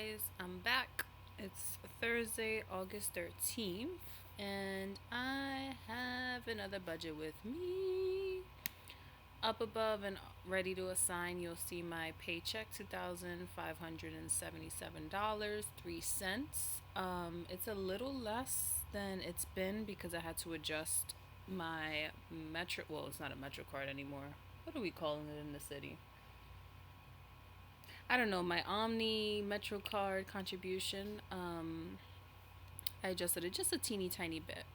guys, I'm back. It's Thursday, August 13th, and I have another budget with me. Up above and ready to assign, you'll see my paycheck $2,577, 3 cents. It's a little less than it's been because I had to adjust my Metro. Well, it's not a Metro card anymore. What are we calling it in the city? I don't know, my Omni Metro card contribution. I adjusted it just a teeny tiny bit.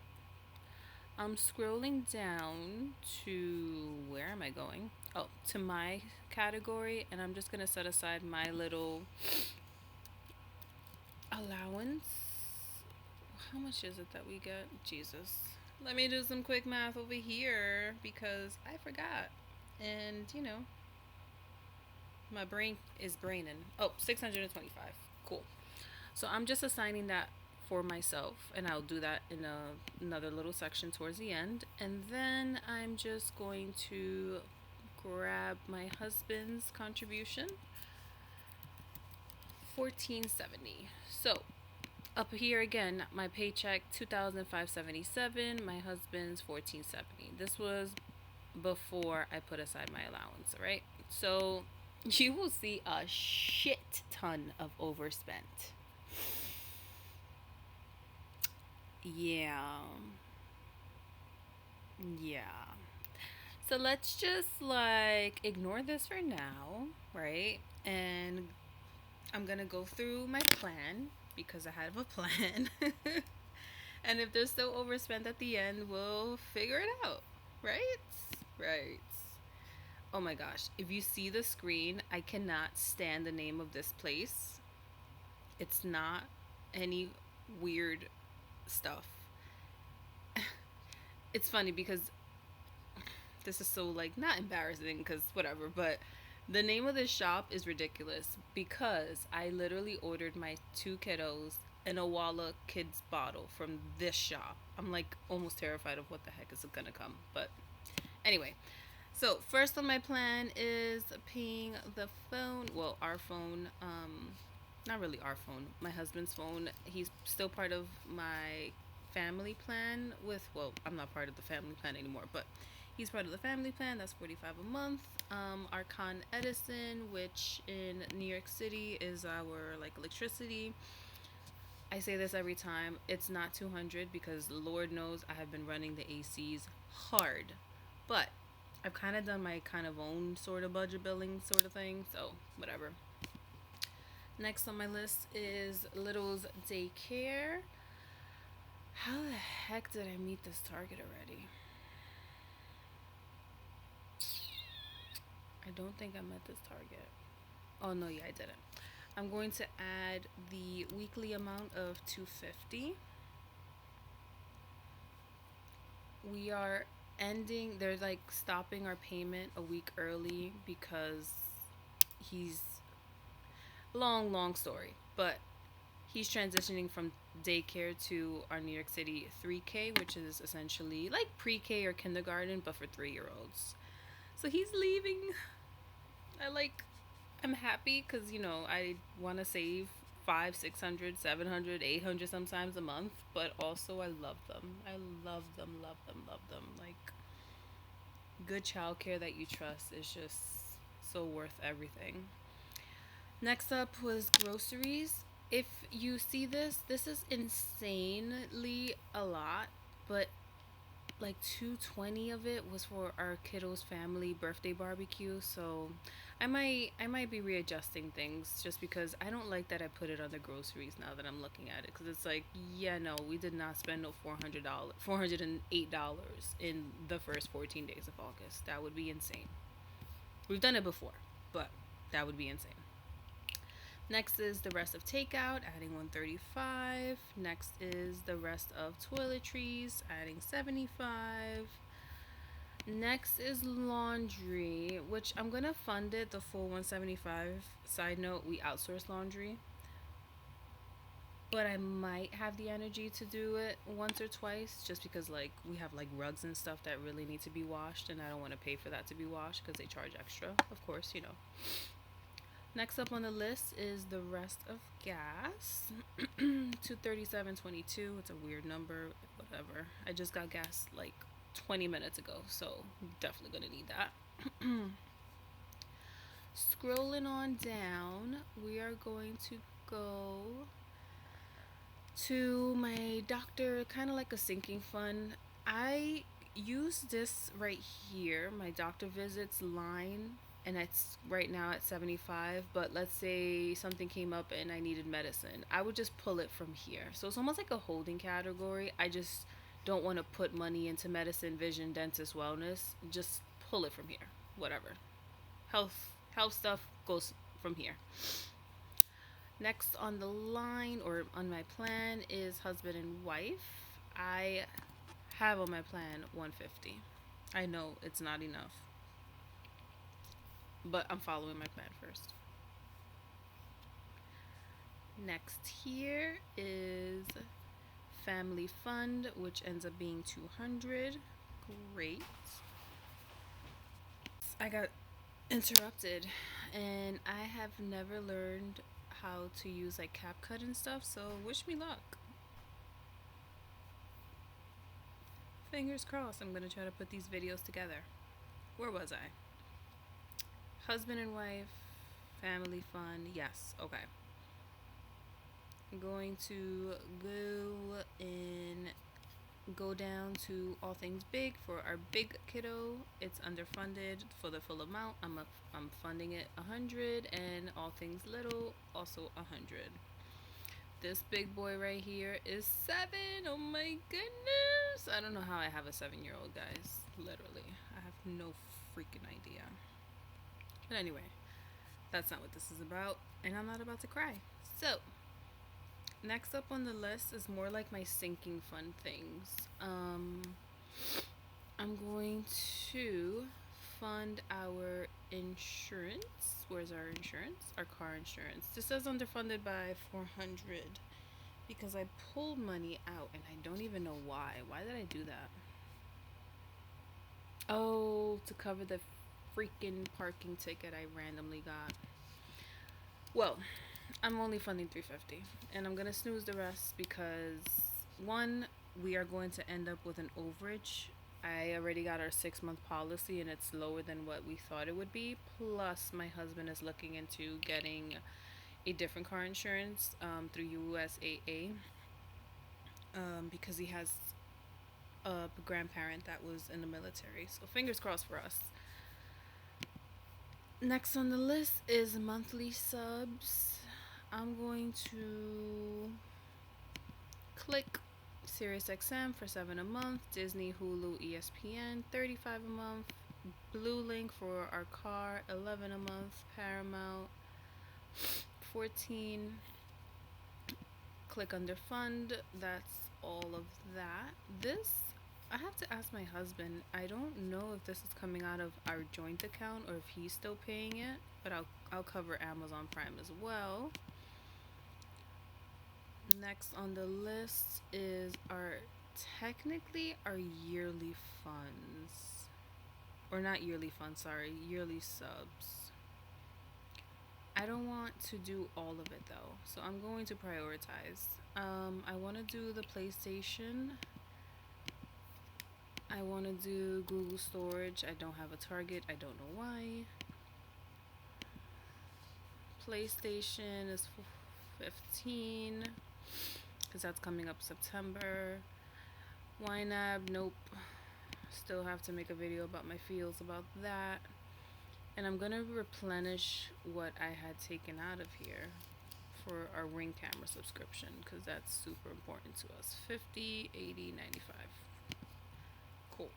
I'm scrolling down to where am I going? Oh, to my category, and I'm just gonna set aside my little allowance. How much is it that we get? Jesus. Let me do some quick math over here because I forgot. And, my brain is braining. Oh, 625. Cool. So I'm just assigning that for myself, and I'll do that in another little section towards the end. And then I'm just going to grab my husband's contribution, 1470. So up here again, my paycheck 2,577. My husband's 1470. This was before I put aside my allowance. All right. So you will see a shit ton of overspent. Yeah. Yeah. So let's just like ignore this for now, right? And I'm going to go through my plan because I have a plan. And if they're still overspent at the end, we'll figure it out, right? Right. Oh my gosh. If you see the screen, I cannot stand the name of this place. It's not any weird stuff. It's funny because this is so like not embarrassing because whatever, but the name of this shop is ridiculous because I literally ordered my two kiddos an Awala kids bottle from this shop. I'm like almost terrified of what the heck is gonna come, but anyway. So first on my plan is paying the phone. Well, our phone. Not really our phone. My husband's phone. He's still part of my family plan with. Well, I'm not part of the family plan anymore, but he's part of the family plan. That's 45 a month. Our Con Edison, which in New York City is our like electricity. I say this every time. It's not 200 because Lord knows I have been running the ACs hard, but I've kind of done my kind of own sort of budget billing sort of thing, so whatever. Next on my list is Little's daycare. How the heck did I meet this target already? I don't think I met this target. Oh no, yeah, I didn't. I'm going to add the weekly amount of 250. We are ending, they're like stopping our payment a week early because he's long story, but he's transitioning from daycare to our New York City 3K, which is essentially like pre-K or kindergarten but for 3-year-olds. So he's leaving. I'm happy because I want to save 500, 600, 700, 800 sometimes a month, but also I love them. I love them, love them, love them. Like, good childcare that you trust is just so worth everything. Next up was groceries. If you see this, this is insanely a lot, but like 220 of it was for our kiddos family birthday barbecue. So I might be readjusting things just because I don't like that I put it on the groceries now that I'm looking at it, because it's like, yeah, no, we did not spend no $408 in the first 14 days of August. That would be insane. We've done it before, but that would be insane. Next is the rest of takeout, adding 135. Next is the rest of toiletries, adding 75. Next is laundry, which I'm gonna fund it the full 175. Side note, we outsource laundry, but I might have the energy to do it once or twice just because like we have like rugs and stuff that really need to be washed and I don't want to pay for that to be washed because they charge extra, of course. Next up on the list is the rest of gas. 237.22. It's a weird number, whatever. I just got gas like 20 minutes ago, so definitely gonna need that. Scrolling on down, we are going to go to my doctor, kind of like a sinking fund. I use this right here, my doctor visits line, and it's right now at 75. But let's say something came up and I needed medicine, I would just pull it from here. So it's almost like a holding category. I just don't want to put money into medicine, vision, dentist, wellness. Just pull it from here. Whatever. Health stuff goes from here. Next on the line or on my plan is husband and wife. I have on my plan 150. I know it's not enough, but I'm following my plan first. Next here is family fund, which ends up being 200. Great. I got interrupted and I have never learned how to use like CapCut and stuff, so wish me luck. Fingers crossed. I'm gonna try to put these videos together. Where was I? Husband and wife, family fun. Yes, okay. I'm going to go down to all things big for our big kiddo. It's underfunded for the full amount. I'm funding it 100, and all things little also 100. This big boy right here is 7. Oh my goodness. I don't know how I have a 7-year-old, guys. Literally. I have no freaking idea. But anyway, that's not what this is about. And I'm not about to cry. So, next up on the list is more like my sinking fund things. I'm going to fund our insurance. Where's our insurance? Our car insurance. This says underfunded by 400 because I pulled money out and I don't even know why. Why did I do that? Oh, to cover the freaking parking ticket I randomly got. Well, I'm only funding 350 and I'm gonna snooze the rest because one, we are going to end up with an overage. I already got our 6-month policy and it's lower than what we thought it would be. Plus, my husband is looking into getting a different car insurance through USAA because he has a grandparent that was in the military. So fingers crossed for us. Next on the list is monthly subs. I'm going to click SiriusXM for $7 a month, Disney, Hulu, ESPN, $35 a month, Blue Link for our car, $11 a month, Paramount, $14. Click under fund. That's all of that. This, I have to ask my husband. I don't know if this is coming out of our joint account or if he's still paying it, but I'll cover Amazon Prime as well. Next on the list is technically our yearly funds. Or not yearly funds, sorry, yearly subs. I don't want to do all of it though, so I'm going to prioritize. I want to do the PlayStation. I want to do Google Storage. I don't have a Target. I don't know why. PlayStation is 15 because that's coming up September. YNAB, nope. Still have to make a video about my feels about that. And I'm gonna replenish what I had taken out of here for our Ring camera subscription because that's super important to us. 50, 80, 95. Cool.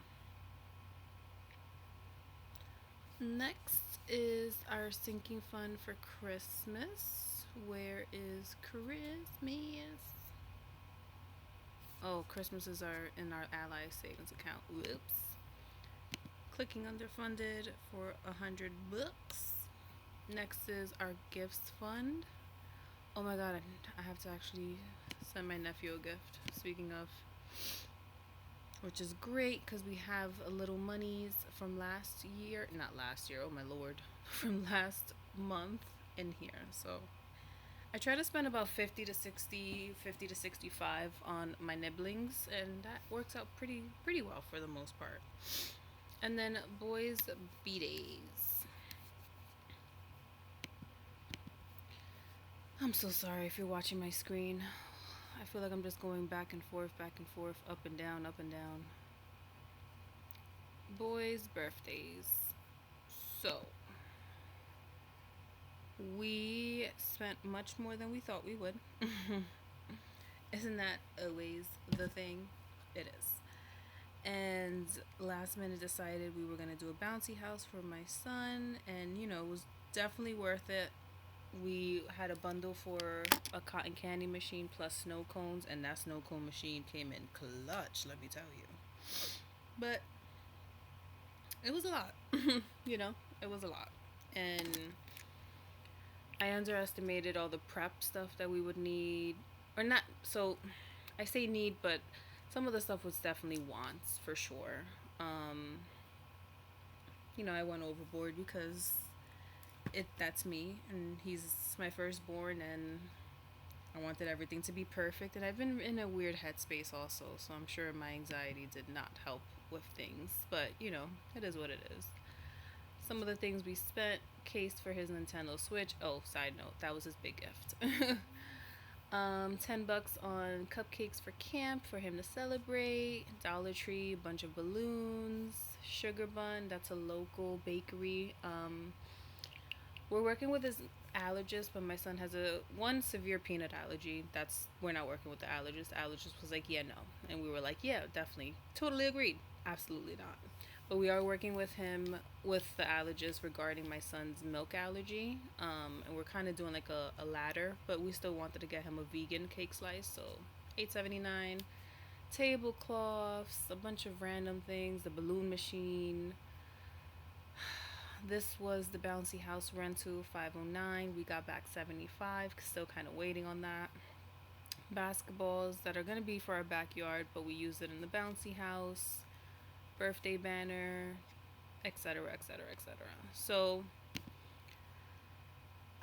Next is our sinking fund for Christmas. Where is Christmas? Oh, Christmas is in our Ally savings account. Whoops. Clicking underfunded for $100. Next is our gifts fund. Oh my god, I have to actually send my nephew a gift. Speaking of, which is great because we have a little monies from last year. Not last year, oh my lord. From last month. in here. So I try to spend about 50 to 60, 50 to 65 on my nibblings, and that works out pretty well for the most part. And then boys B days. I'm so sorry if you're watching my screen. I feel like I'm just going back and forth, up and down, up and down. Boys' birthdays. So, we spent much more than we thought we would. Isn't that always the thing? It is. And last minute decided we were going to do a bouncy house for my son, and it was definitely worth it. We had a bundle for a cotton candy machine plus snow cones, and that snow cone machine came in clutch, let me tell you. But it was a lot. It was a lot. And I underestimated all the prep stuff that we would need. Or not, so I say need, but some of the stuff was definitely wants for sure. Um, I went overboard because that's me, and he's my firstborn, and I wanted everything to be perfect, and I've been in a weird headspace also, so I'm sure my anxiety did not help with things, but it is what it is. Some of the things we spent: case for his Nintendo Switch. Oh, side note, that was his big gift. $10 on cupcakes for camp for him to celebrate. Dollar Tree, bunch of balloons. Sugar Bun, that's a local bakery. We're working with his allergist, but my son has a one severe peanut allergy. We're not working with the allergist. The allergist was like, yeah, no, and we were like, yeah, definitely, totally agreed, absolutely not. But we are working with him with the allergist regarding my son's milk allergy, and we're kind of doing like a ladder, but we still wanted to get him a vegan cake slice, so $8.79. Tablecloths, a bunch of random things, the balloon machine. This was the bouncy house rental, 509. We got back 75. Still kind of waiting on that. Basketballs that are gonna be for our backyard, but we use it in the bouncy house. Birthday banner, etc., etc., etc. So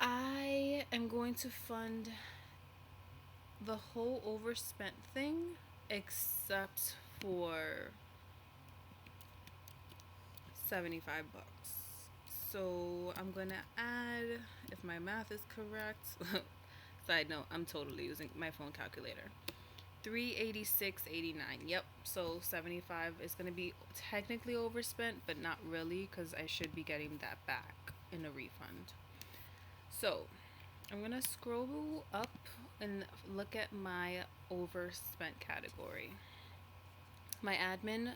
I am going to fund the whole overspent thing, except for $75. So I'm gonna add, if my math is correct, side note, I'm totally using my phone calculator. 386.89. Yep. So 75 is gonna be technically overspent, but not really, because I should be getting that back in a refund. So I'm gonna scroll up and look at my overspent category. My admin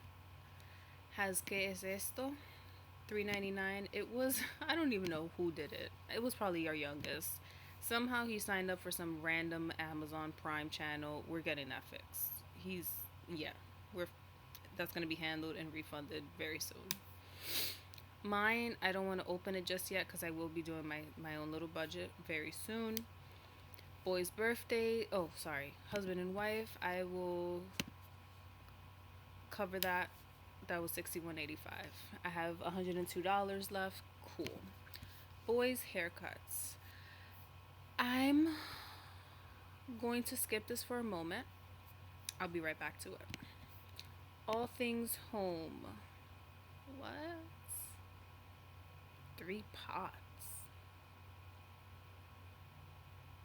has que es esto, $3.99. It was I don't even know who did it. It was probably our youngest. Somehow he signed up for some random Amazon Prime channel. We're getting that fixed. He's Yeah, we're that's gonna be handled and refunded very soon. Mine, I don't want to open it just yet because I will be doing my own little budget very soon. Boy's birthday. Oh, sorry, husband and wife. I will cover that. That was $61.85. I have $102 left. Cool. Boys haircuts. I'm going to skip this for a moment. I'll be right back to it. All things home. What? 3 pots.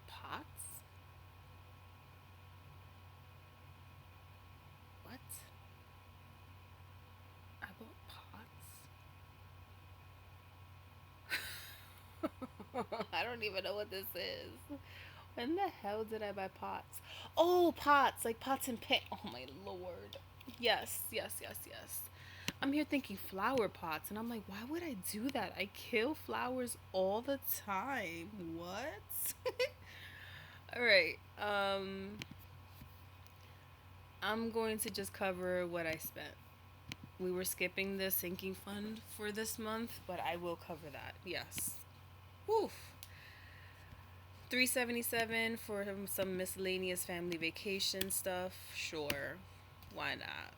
Pots? What? I bought pots? I don't even know what this is. When the hell did I buy pots? Oh, pots. Like pots and pan. Oh, my lord. Yes, yes, yes, yes. I'm here thinking flower pots, and I'm like, why would I do that? I kill flowers all the time. What? All right. I'm going to just cover what I spent. We were skipping the sinking fund for this month, but I will cover that. Yes. Woof. 377 for some miscellaneous family vacation stuff. Sure. Why not?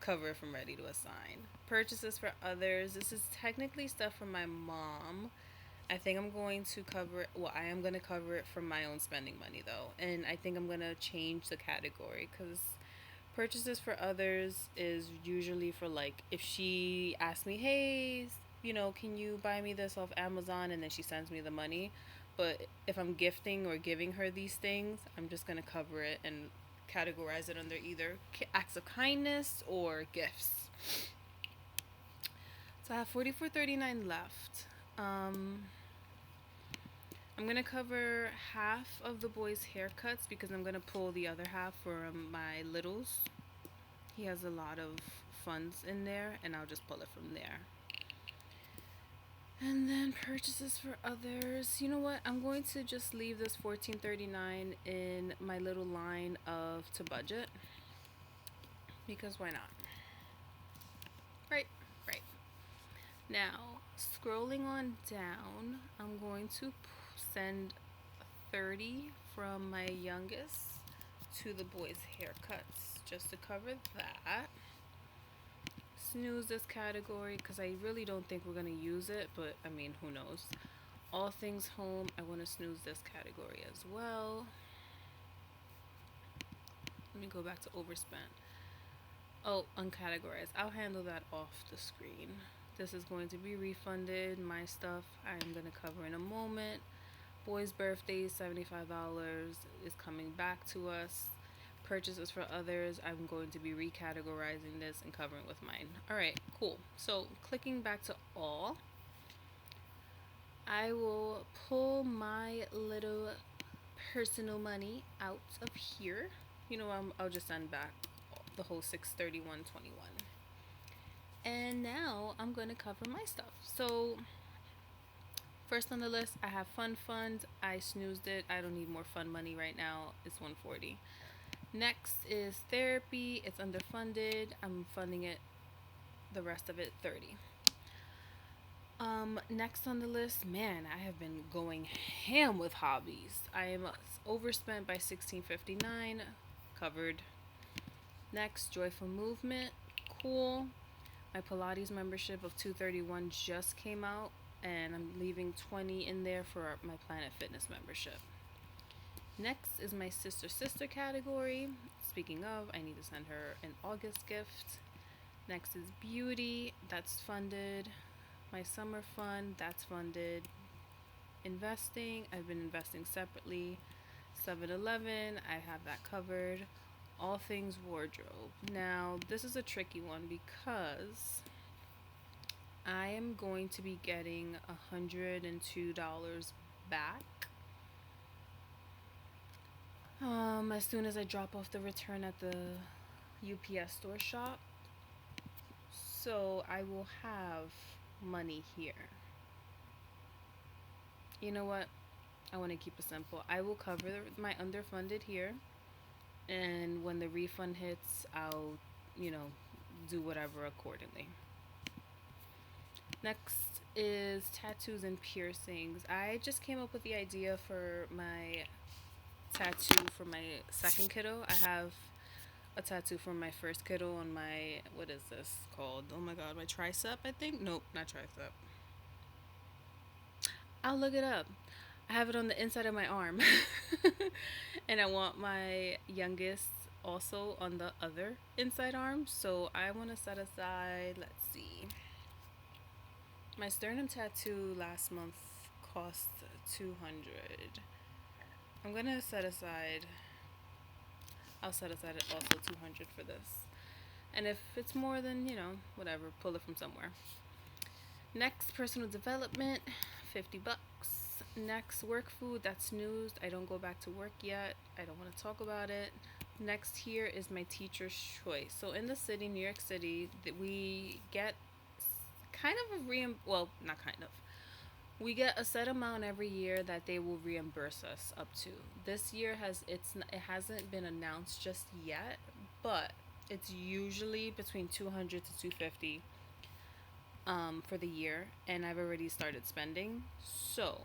Cover it from ready to assign. Purchases for others. This is technically stuff from my mom I think I'm going to cover it. Well, I am going to cover it from my own spending money though. And I think I'm going to change the category because purchases for others is usually for like if she asks me, hey, can you buy me this off Amazon? And then she sends me the money. But if I'm gifting or giving her these things, I'm just going to cover it and categorize it under either acts of kindness or gifts. So I have 44.39 left. I'm gonna cover half of the boys' haircuts because I'm gonna pull the other half for my littles. He has a lot of funds in there, and I'll just pull it from there. And then purchases for others. You know what? I'm going to just leave this 14.39 in my little line of to budget because why not? Right, right. Now, scrolling on down, I'm going to send 30 from my youngest to the boys' haircuts just to cover that. Snooze this category because I really don't think we're going to use it, but I mean, who knows. All things home, I want to snooze this category as well. Let me go back to overspent. Oh, uncategorized. I'll handle that off the screen. This is going to be refunded. My stuff I'm going to cover in a moment. Boy's birthday, $75 is coming back to us. Purchases for others, I'm going to be recategorizing this and covering with mine. Alright, cool. So clicking back to all, I will pull my little personal money out of here. I'll just send back the whole 631.21. And now I'm going to cover my stuff. So first on the list, I have fun funds. I snoozed it. I don't need more fun money right now. It's 140. Next is therapy. It's underfunded. I'm funding it, the rest of it, 30. Next on the list, man, I have been going ham with hobbies. I am overspent by 16.59, covered. Next, joyful movement, cool. My Pilates membership of 231 just came out, and I'm leaving 20 in there for my Planet Fitness membership. Next is my sister category. Speaking of, I need to send her an August gift. Next is beauty, that's funded. My summer fund, that's funded. Investing, I've been investing separately. 7-Eleven, I have that covered. All things wardrobe. Now, this is a tricky one because I am going to be getting $102 back as soon as I drop off the return at the UPS store shop. So I will have money here. You know what? I want to keep it simple. I will cover my underfunded here, and when the refund hits, I'll, do whatever accordingly. Next is tattoos and piercings. I just came up with the idea for my tattoo for my second kiddo. I have a tattoo from my first kiddo on my, what is this called? Oh my god, my tricep, I think? Nope, not tricep. I'll look it up. I have it on the inside of my arm. And I want my youngest also on the other inside arm. So I want to set aside, let's see. My sternum tattoo last month cost $200. I'm going to set aside, I'll set aside also $200 for this. And if it's more than, whatever, pull it from somewhere. Next, personal development, $50. Next, work food, that's snoozed. I don't go back to work yet. I don't want to talk about it. Next here is my teacher's choice. So in the city, New York City, we get kind of not kind of. We get a set amount every year that they will reimburse us up to. This year it hasn't been announced just yet, but it's usually between $200 to $250 for the year, and I've already started spending. So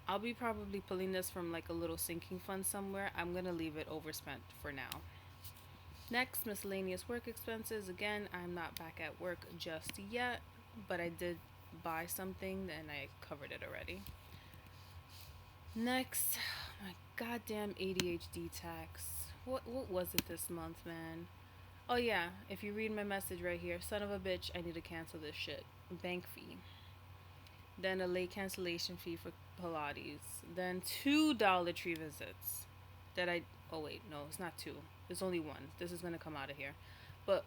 I'll be probably pulling this from like a little sinking fund somewhere. I'm gonna leave it overspent for now. Next, miscellaneous work expenses. Again, I'm not back at work just yet, but I did buy something, then I covered it already. Next, my goddamn ADHD tax. What was it this month, man? Oh yeah, if you read my message right here, son of a bitch, I need to cancel this shit. Bank fee. Then a late cancellation fee for Pilates. Then two Dollar Tree visits. That I oh wait, no, it's not two. There's only one. This is gonna come out of here. But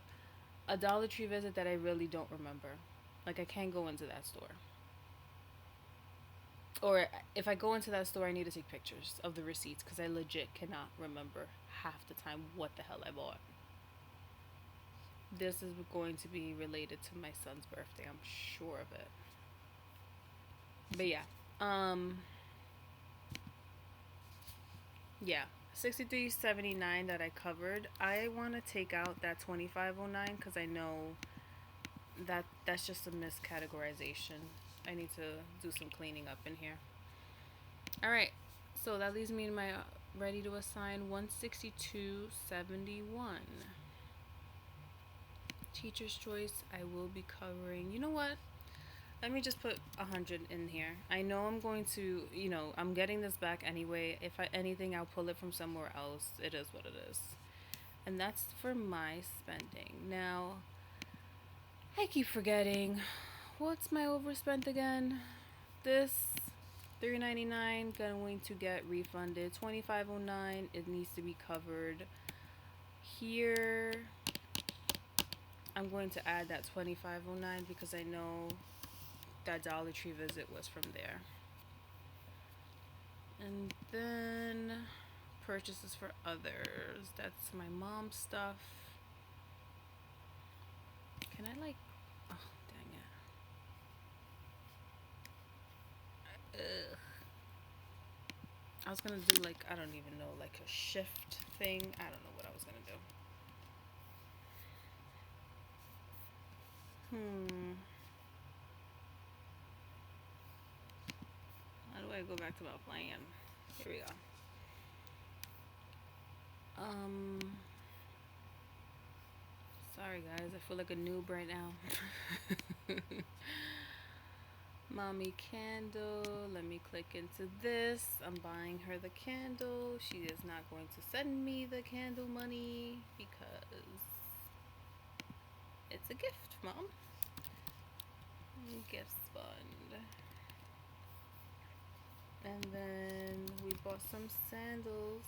a Dollar Tree visit that I really don't remember. Like I can't go into that store. Or if I go into that store, I need to take pictures of the receipts because I legit cannot remember half the time what the hell I bought. This is going to be related to my son's birthday. I'm sure of it. But yeah, um, yeah, 63.79 that I covered. I want to take out that 25.09 because I know that that's just a miscategorization. I need to do some cleaning up in here. All right, so that leaves me in my ready to assign 162.71. Teacher's choice. I will be covering. You know what? Let me just put 100 in here. I know I'm going to, I'm getting this back anyway. If anything, I'll pull it from somewhere else. It is what it is. And that's for my spending. Now, I keep forgetting. What's my overspent again? This $3.99 going to get refunded. $25.09, it needs to be covered. Here, I'm going to add that $25.09 because I know that Dollar Tree visit was from there. And then purchases for others. That's my mom's stuff. Can I oh dang it. Ugh. I was gonna do I don't even know, like a shift thing. I don't know what I was gonna do. How do I go back to my plan? Here we go. Sorry guys, I feel like a noob right now. Mommy candle. Let me click into this. I'm buying her the candle. She is not going to send me the candle money because it's a gift, Mom. Gift fund. And then we bought some sandals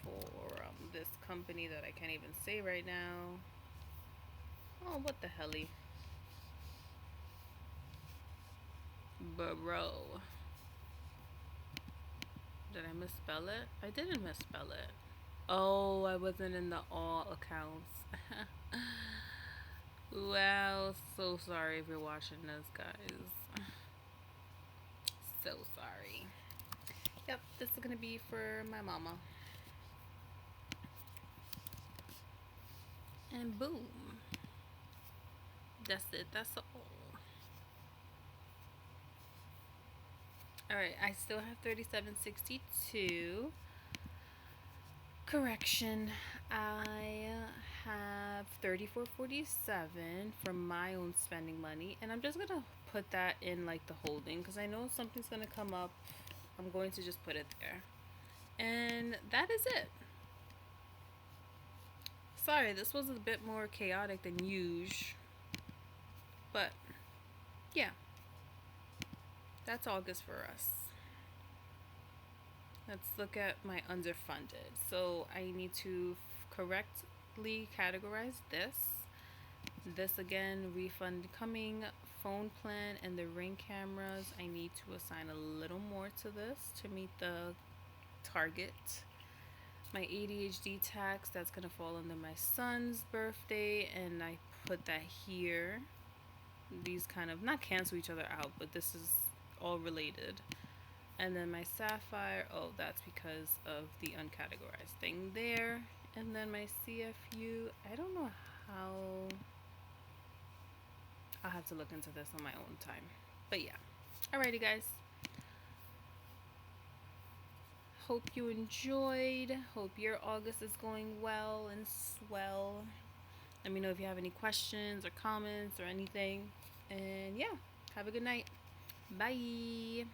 for this company that I can't even say right now. Oh, what the helly. Bro. Did I misspell it? I didn't misspell it. Oh, I wasn't in the all accounts. Wow, so sorry if you're watching this, guys. So sorry. Yep, this is gonna be for my mama. And boom. That's it. That's all. Alright, I still have 37.62. Correction. I have 34.47 from my own spending money, and I'm just gonna put that in the holding because I know something's gonna come up. I'm going to just put it there. And that is it. Sorry, this was a bit more chaotic than usual. But yeah, that's August for us. Let's look at my underfunded. So I need to correctly categorize this. This again, refund coming, phone plan, and the Ring cameras. I need to assign a little more to this to meet the target. My ADHD tax, that's gonna fall under my son's birthday, and I put that here. These kind of not cancel each other out, but this is all related. And then my sapphire, oh, that's because of the uncategorized thing there. And then my CFU, I don't know how. I'll have to look into this on my own time. But yeah. Alrighty, guys. Hope you enjoyed. Hope your August is going well and swell. Let me know if you have any questions or comments or anything. And yeah, have a good night. Bye.